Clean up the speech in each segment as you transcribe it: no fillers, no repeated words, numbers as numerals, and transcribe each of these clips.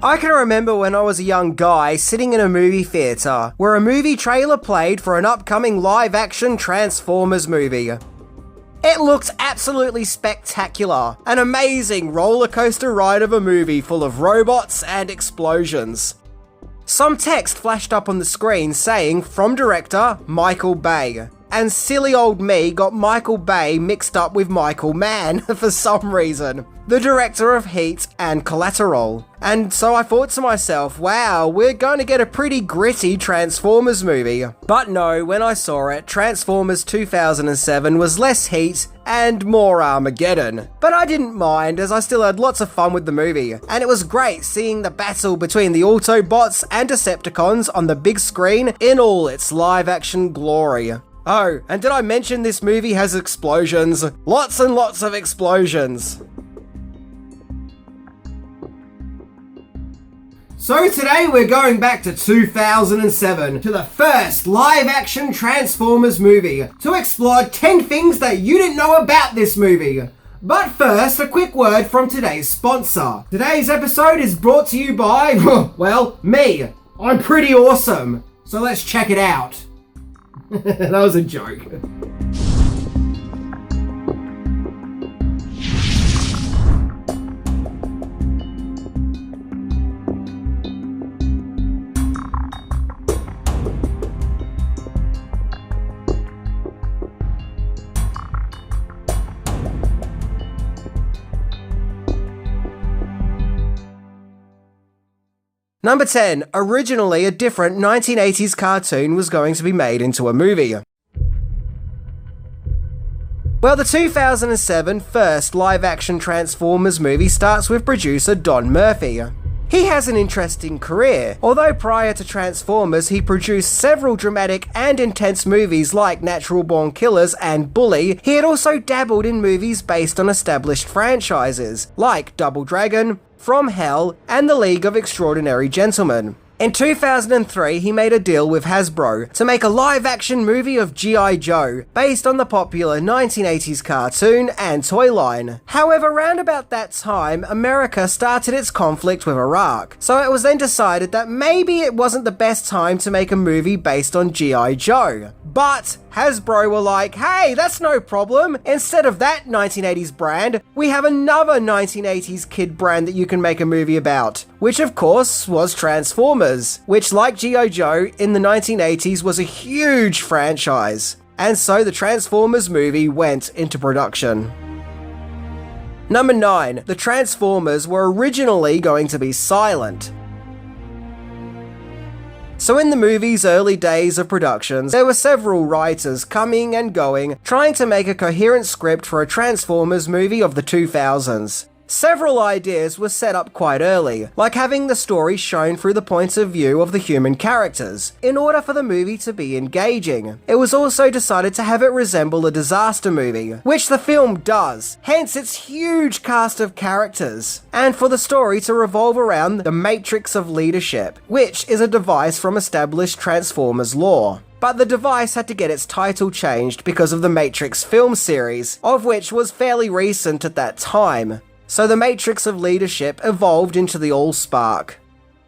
I can remember when I was a young guy sitting in a movie theatre where a movie trailer played for an upcoming live-action Transformers movie. It looked absolutely spectacular, an amazing roller coaster ride of a movie full of robots and explosions. Some text flashed up on the screen saying, "From director, Michael Bay." And silly old me got Michael Bay mixed up with Michael Mann for some reason, the director of Heat and Collateral. And so I thought to myself, wow, we're going to get a pretty gritty Transformers movie. But no, when I saw it, Transformers 2007 was less heat and more Armageddon. But I didn't mind, as I still had lots of fun with the movie, and it was great seeing the battle between the Autobots and Decepticons on the big screen in all its live-action glory. Oh, and did I mention this movie has explosions? Lots and lots of explosions. So today we're going back to 2007, to the first live-action Transformers movie, to explore 10 things that you didn't know about this movie. But first, a quick word from today's sponsor. Today's episode is brought to you by, well, me. I'm pretty awesome. So let's check it out. That was a joke. Number 10. Originally, a different 1980s cartoon was going to be made into a movie. Well, the 2007 first live-action Transformers movie starts with producer Don Murphy. He has an interesting career. Although prior to Transformers, he produced several dramatic and intense movies like Natural Born Killers and Bully, he had also dabbled in movies based on established franchises, like Double Dragon, From Hell, and The League of Extraordinary Gentlemen. In 2003, he made a deal with Hasbro to make a live-action movie of G.I. Joe, based on the popular 1980s cartoon and toy line. However, around about that time, America started its conflict with Iraq, so it was then decided that maybe it wasn't the best time to make a movie based on G.I. Joe. But Hasbro were like, hey, that's no problem. Instead of that 1980s brand, we have another 1980s kid brand that you can make a movie about, which of course was Transformers, which like G.I. Joe in the 1980s was a huge franchise. And so the Transformers movie went into production. Number 9. The Transformers were originally going to be silent. So in the movie's early days of productions, there were several writers coming and going, trying to make a coherent script for a Transformers movie of the 2000s. Several ideas were set up quite early, like having the story shown through the points of view of the human characters, in order for the movie to be engaging. It was also decided to have it resemble a disaster movie, which the film does, hence its huge cast of characters, and for the story to revolve around the Matrix of Leadership, which is a device from established Transformers lore. But the device had to get its title changed because of the Matrix film series, of which was fairly recent at that time. So the Matrix of Leadership evolved into the Allspark.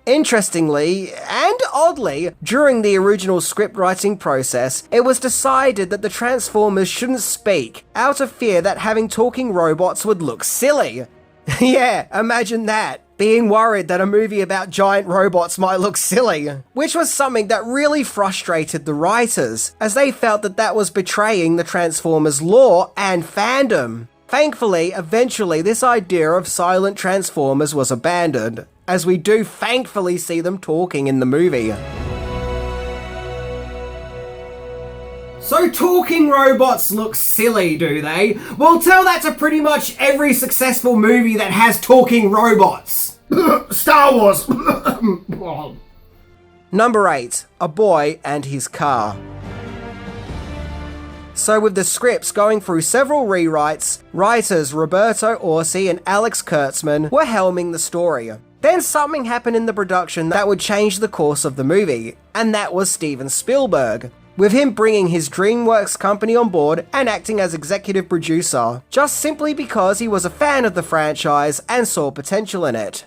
Interestingly, and oddly, during the original script writing process, it was decided that the Transformers shouldn't speak, out of fear that having talking robots would look silly. Yeah, imagine that. Being worried that a movie about giant robots might look silly. Which was something that really frustrated the writers, as they felt that that was betraying the Transformers lore and fandom. Thankfully, eventually this idea of silent Transformers was abandoned, as we do thankfully see them talking in the movie. So talking robots look silly, do they? Well, tell that to pretty much every successful movie that has talking robots. Star Wars. Number 8. A Boy and His Car. So with the scripts going through several rewrites, writers Roberto Orci and Alex Kurtzman were helming the story. Then something happened in the production that would change the course of the movie, and that was Steven Spielberg, with him bringing his DreamWorks company on board and acting as executive producer, just simply because he was a fan of the franchise and saw potential in it.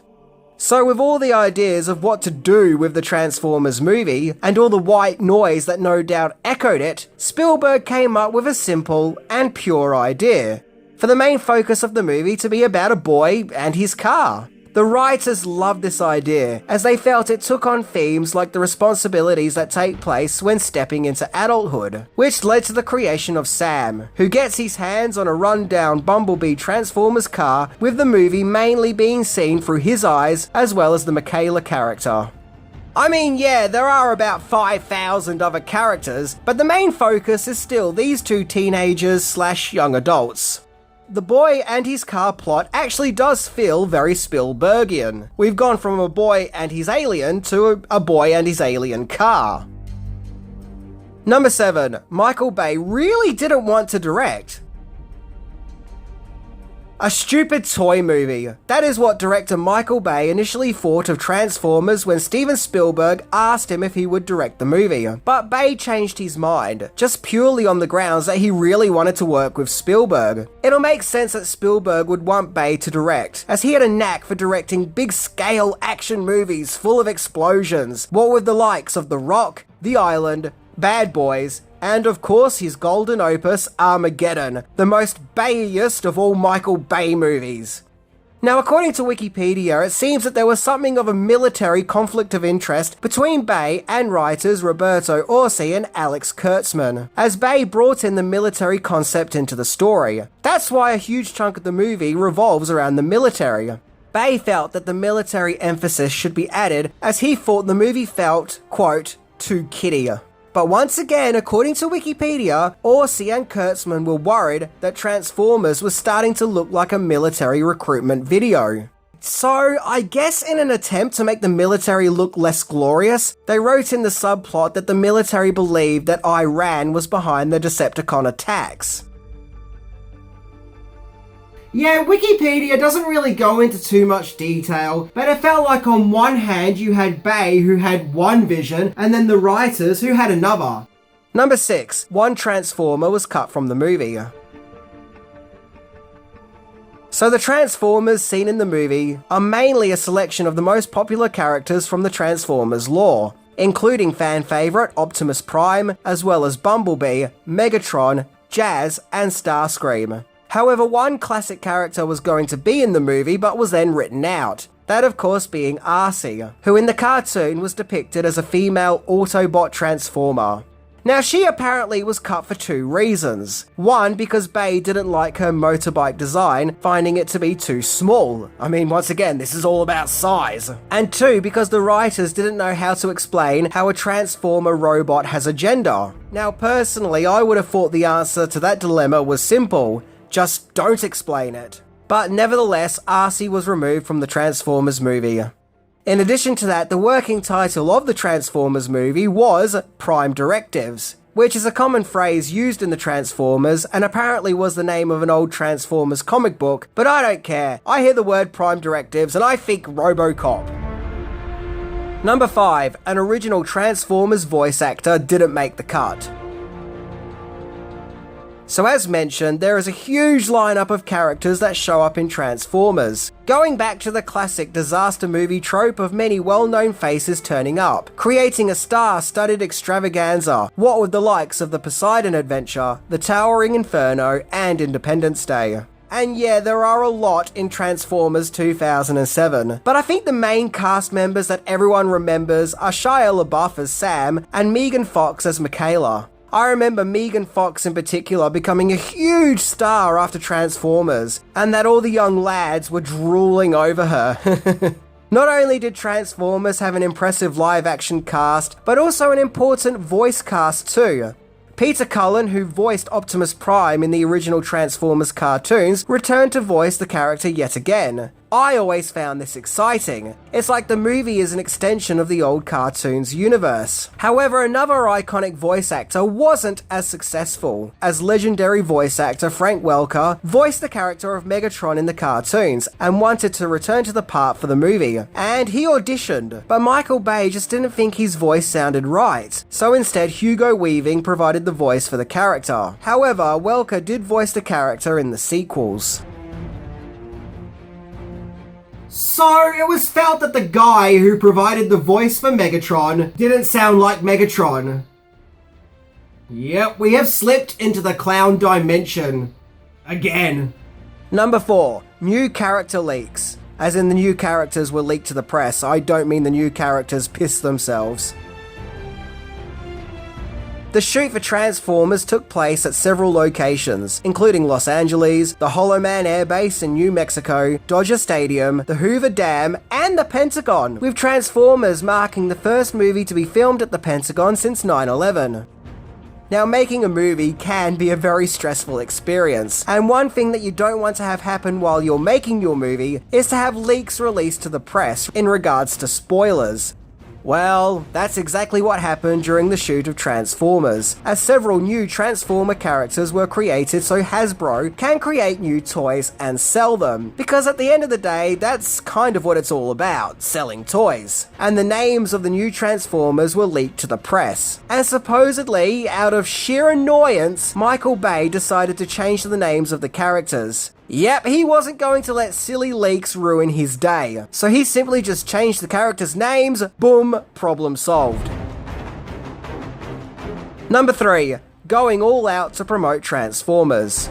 So with all the ideas of what to do with the Transformers movie, and all the white noise that no doubt echoed it, Spielberg came up with a simple and pure idea for the main focus of the movie to be about a boy and his car. The writers loved this idea, as they felt it took on themes like the responsibilities that take place when stepping into adulthood, which led to the creation of Sam, who gets his hands on a rundown Bumblebee Transformers car, with the movie mainly being seen through his eyes as well as the Michaela character. I mean, yeah, there are about 5,000 other characters, but the main focus is still these two teenagers / young adults. The boy and his car plot actually does feel very Spielbergian. We've gone from a boy and his alien to a boy and his alien car. Number 7. Michael Bay really didn't want to direct. A stupid toy movie. That is what director Michael Bay initially thought of Transformers when Steven Spielberg asked him if he would direct the movie. But Bay changed his mind, just purely on the grounds that he really wanted to work with Spielberg. It'll make sense that Spielberg would want Bay to direct, as he had a knack for directing big-scale action movies full of explosions, what with the likes of The Rock, The Island, Bad Boys, and of course his golden opus, Armageddon, the most Bayiest of all Michael Bay movies. Now, according to Wikipedia, it seems that there was something of a military conflict of interest between Bay and writers Roberto Orci and Alex Kurtzman, as Bay brought in the military concept into the story. That's why a huge chunk of the movie revolves around the military. Bay felt that the military emphasis should be added, as he thought the movie felt, quote, too kiddie. But once again, according to Wikipedia, Orci and Kurtzman were worried that Transformers was starting to look like a military recruitment video. So, I guess in an attempt to make the military look less glorious, they wrote in the subplot that the military believed that Iran was behind the Decepticon attacks. Yeah, Wikipedia doesn't really go into too much detail, but it felt like on one hand you had Bay who had one vision, and then the writers who had another. Number 6. One Transformer was cut from the movie. So the Transformers seen in the movie are mainly a selection of the most popular characters from the Transformers lore, including fan favourite Optimus Prime, as well as Bumblebee, Megatron, Jazz, and Starscream. However, one classic character was going to be in the movie but was then written out. That of course being Arcee, who in the cartoon was depicted as a female Autobot Transformer. Now she apparently was cut for 2 reasons. One, because Bay didn't like her motorbike design, finding it to be too small. I mean, once again, this is all about size. And 2, because the writers didn't know how to explain how a Transformer robot has a gender. Now personally, I would have thought the answer to that dilemma was simple. Just don't explain it. But nevertheless, Arcee was removed from the Transformers movie. In addition to that, the working title of the Transformers movie was Prime Directives, which is a common phrase used in the Transformers and apparently was the name of an old Transformers comic book, but I don't care. I hear the word Prime Directives and I think RoboCop. Number 5. An original Transformers voice actor didn't make the cut. So as mentioned, there is a huge lineup of characters that show up in Transformers, going back to the classic disaster movie trope of many well-known faces turning up, creating a star-studded extravaganza, what with the likes of the Poseidon Adventure, the Towering Inferno, and Independence Day. And yeah, there are a lot in Transformers 2007, but I think the main cast members that everyone remembers are Shia LaBeouf as Sam and Megan Fox as Michaela. I remember Megan Fox in particular becoming a huge star after Transformers, and that all the young lads were drooling over her. Not only did Transformers have an impressive live-action cast, but also an important voice cast too. Peter Cullen, who voiced Optimus Prime in the original Transformers cartoons, returned to voice the character yet again. I always found this exciting. It's like the movie is an extension of the old cartoons universe. However, another iconic voice actor wasn't as successful, as legendary voice actor Frank Welker voiced the character of Megatron in the cartoons and wanted to return to the part for the movie, and he auditioned, but Michael Bay just didn't think his voice sounded right, so instead Hugo Weaving provided the voice for the character. However, Welker did voice the character in the sequels. So it was felt that the guy who provided the voice for Megatron didn't sound like Megatron. Yep, we have slipped into the clown dimension. Again. Number 4. New character leaks. As in the new characters were leaked to the press. I don't mean the new characters pissed themselves. The shoot for Transformers took place at several locations, including Los Angeles, the Hollow Man Air Base in New Mexico, Dodger Stadium, the Hoover Dam, and the Pentagon, with Transformers marking the first movie to be filmed at the Pentagon since 9/11. Now, making a movie can be a very stressful experience, and one thing that you don't want to have happen while you're making your movie is to have leaks released to the press in regards to spoilers. Well, that's exactly what happened during the shoot of Transformers, as several new Transformer characters were created so Hasbro can create new toys and sell them, because at the end of the day, that's kind of what it's all about, selling toys. And the names of the new Transformers were leaked to the press, and supposedly, out of sheer annoyance, Michael Bay decided to change the names of the characters. Yep, he wasn't going to let silly leaks ruin his day, so he simply just changed the characters' names, boom, problem solved. Number 3. Going all out to promote Transformers.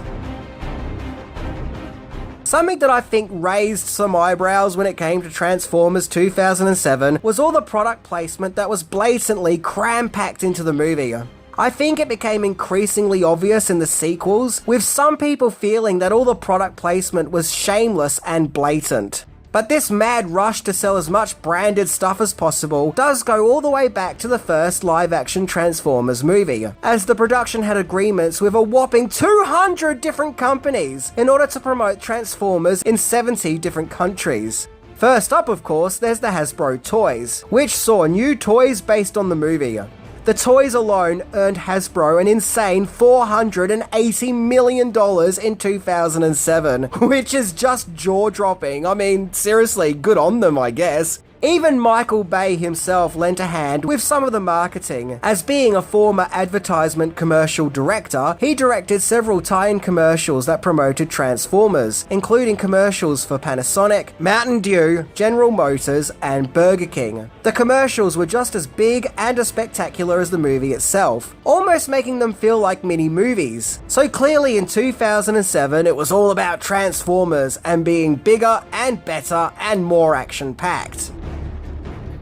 Something that I think raised some eyebrows when it came to Transformers 2007 was all the product placement that was blatantly cram-packed into the movie. I think it became increasingly obvious in the sequels, with some people feeling that all the product placement was shameless and blatant. But this mad rush to sell as much branded stuff as possible does go all the way back to the first live-action Transformers movie, as the production had agreements with a whopping 200 different companies in order to promote Transformers in 70 different countries. First up, of course, there's the Hasbro toys, which saw new toys based on the movie. The toys alone earned Hasbro an insane $480 million in 2007, which is just jaw-dropping. I mean, seriously, good on them, I guess. Even Michael Bay himself lent a hand with some of the marketing. As being a former advertisement commercial director, he directed several tie-in commercials that promoted Transformers, including commercials for Panasonic, Mountain Dew, General Motors, and Burger King. The commercials were just as big and as spectacular as the movie itself, almost making them feel like mini-movies. So clearly in 2007, it was all about Transformers and being bigger and better and more action-packed.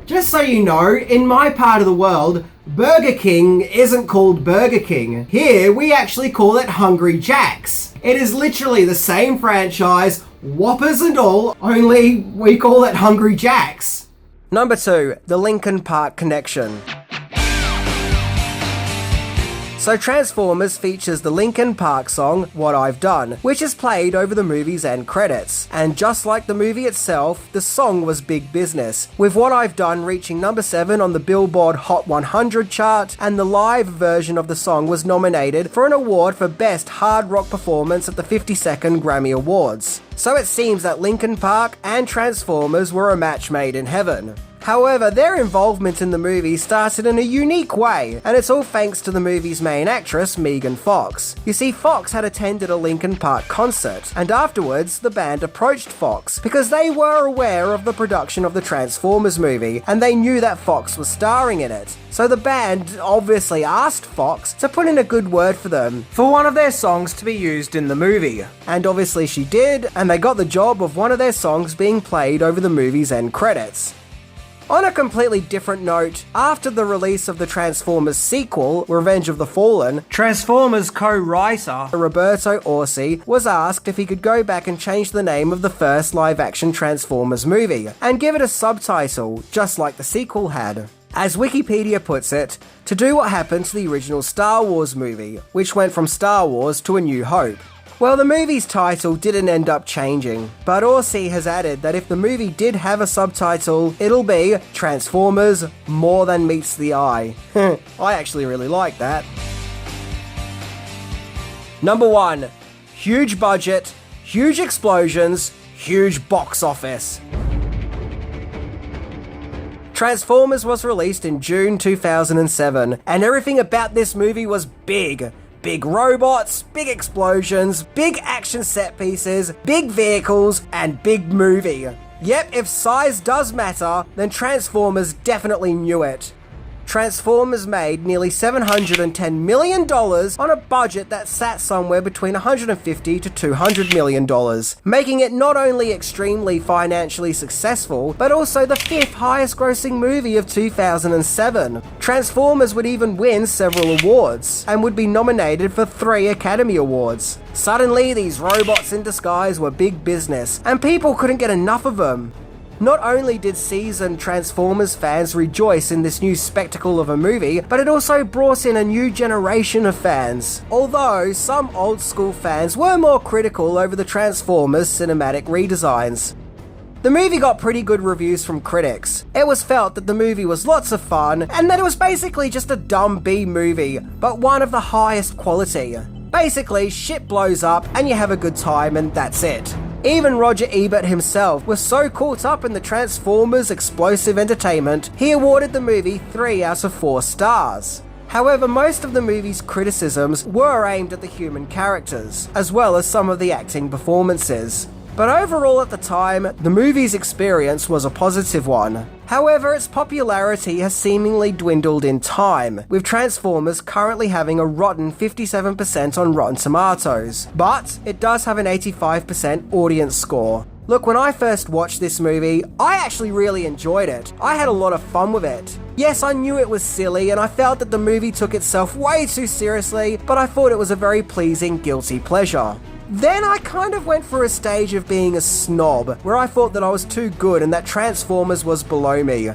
Just so you know, in my part of the world, Burger King isn't called Burger King. Here, we actually call it Hungry Jack's. It is literally the same franchise, Whoppers and all, only we call it Hungry Jack's. Number 2, the Linkin Park connection. So Transformers features the Linkin Park song, What I've Done, which is played over the movie's end credits. And just like the movie itself, the song was big business, with What I've Done reaching number 7 on the Billboard Hot 100 chart, and the live version of the song was nominated for an award for Best Hard Rock Performance at the 52nd Grammy Awards. So it seems that Linkin Park and Transformers were a match made in heaven. However, their involvement in the movie started in a unique way, and it's all thanks to the movie's main actress, Megan Fox. You see, Fox had attended a Linkin Park concert, and afterwards, the band approached Fox because they were aware of the production of the Transformers movie, and they knew that Fox was starring in it. So the band obviously asked Fox to put in a good word for them for one of their songs to be used in the movie. And obviously she did, and they got the job of one of their songs being played over the movie's end credits. On a completely different note, after the release of the Transformers sequel, Revenge of the Fallen, Transformers co-writer Roberto Orci was asked if he could go back and change the name of the first live-action Transformers movie, and give it a subtitle, just like the sequel had. As Wikipedia puts it, to do what happened to the original Star Wars movie, which went from Star Wars to A New Hope. Well, the movie's title didn't end up changing, but Orci has added that if the movie did have a subtitle, it'll be Transformers More Than Meets the Eye. I actually really like that. Number 1. Huge budget, huge explosions, huge box office. Transformers was released in June 2007, and everything about this movie was big. Big robots, big explosions, big action set pieces, big vehicles, and big movie. Yep, if size does matter, then Transformers definitely knew it. Transformers made nearly $710 million on a budget that sat somewhere between $150 to $200 million, making it not only extremely financially successful, but also the 5th highest grossing movie of 2007. Transformers would even win several awards, and would be nominated for 3 Academy Awards. Suddenly, these robots in disguise were big business, and people couldn't get enough of them. Not only did seasoned Transformers fans rejoice in this new spectacle of a movie, but it also brought in a new generation of fans. Although some old school fans were more critical over the Transformers cinematic redesigns. The movie got pretty good reviews from critics. It was felt that the movie was lots of fun, and that it was basically just a dumb B movie, but one of the highest quality. Basically, shit blows up and you have a good time and that's it. Even Roger Ebert himself was so caught up in the Transformers' explosive entertainment, he awarded the movie 3 out of 4 stars. However, most of the movie's criticisms were aimed at the human characters, as well as some of the acting performances. But overall at the time, the movie's experience was a positive one. However, its popularity has seemingly dwindled in time, with Transformers currently having a rotten 57% on Rotten Tomatoes. But it does have an 85% audience score. Look, when I first watched this movie, I actually really enjoyed it. I had a lot of fun with it. Yes, I knew it was silly, and I felt that the movie took itself way too seriously, but I thought it was a very pleasing guilty pleasure. Then I kind of went for a stage of being a snob, where I thought that I was too good and that Transformers was below me.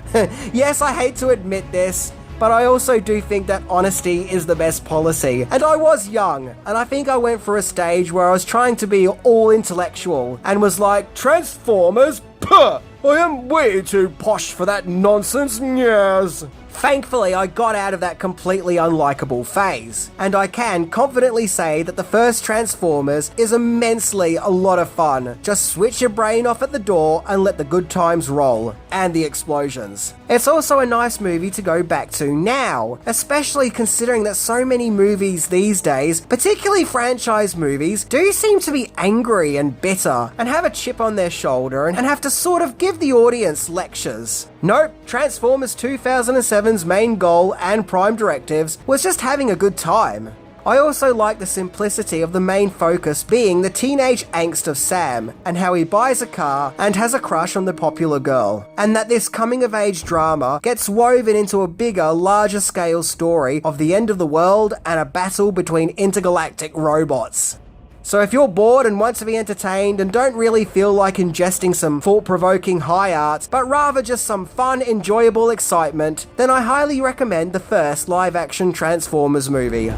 Yes, I hate to admit this, but I also do think that honesty is the best policy. And I was young, and I think I went for a stage where I was trying to be all intellectual, and was like, Transformers? Puh! I am way too posh for that nonsense, yes. Thankfully, I got out of that completely unlikable phase, and I can confidently say that the first Transformers is immensely a lot of fun. Just switch your brain off at the door and let the good times roll, and the explosions. It's also a nice movie to go back to now, especially considering that so many movies these days, particularly franchise movies, do seem to be angry and bitter, and have a chip on their shoulder, and have to sort of give the audience lectures. Nope, Transformers 2007's main goal and prime directives was just having a good time. I also like the simplicity of the main focus being the teenage angst of Sam, and how he buys a car and has a crush on the popular girl, and that this coming-of-age drama gets woven into a bigger, larger scale story of the end of the world and a battle between intergalactic robots. So if you're bored and want to be entertained and don't really feel like ingesting some thought-provoking high art, but rather just some fun, enjoyable excitement, then I highly recommend the first live-action Transformers movie.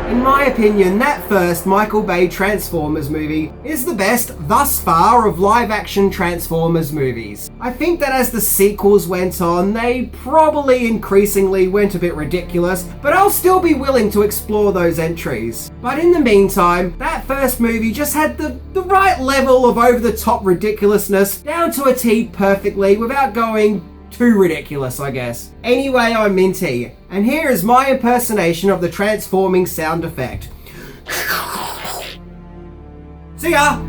In my opinion, that first Michael Bay Transformers movie is the best thus far of live-action Transformers movies. I think that as the sequels went on, they probably increasingly went a bit ridiculous, but I'll still be willing to explore those entries. But in the meantime, that first movie just had the right level of over-the-top ridiculousness down to a T perfectly without going too ridiculous, I guess. Anyway, I'm Minty, and here is my impersonation of the transforming sound effect. See ya!